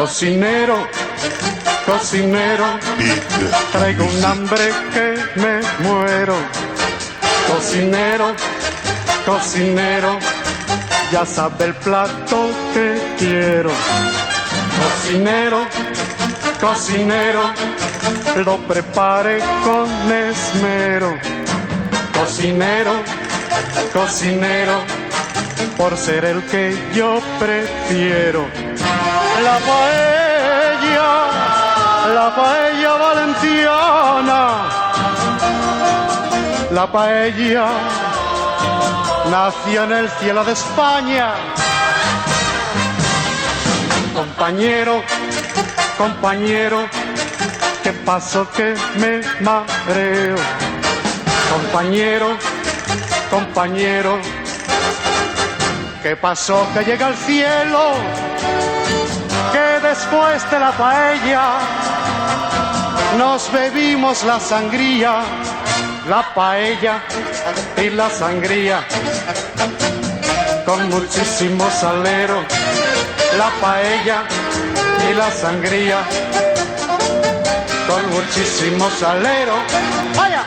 Cocinero, cocinero, traigo un hambre que me muero. Cocinero, cocinero, ya sabe el plato que quiero. Cocinero, cocinero, lo prepare con esmero. Cocinero, cocinero, por ser el que yo prefiero. La paella valenciana, la paella nació en el cielo de España. Compañero, compañero, ¿qué pasó que me mareo? Compañero, compañero, ¿qué pasó que llega al cielo? Que después de la paella nos bebimos la sangría, la paella y la sangría con muchísimo salero. La paella y la sangría con muchísimo salero. ¡Vaya!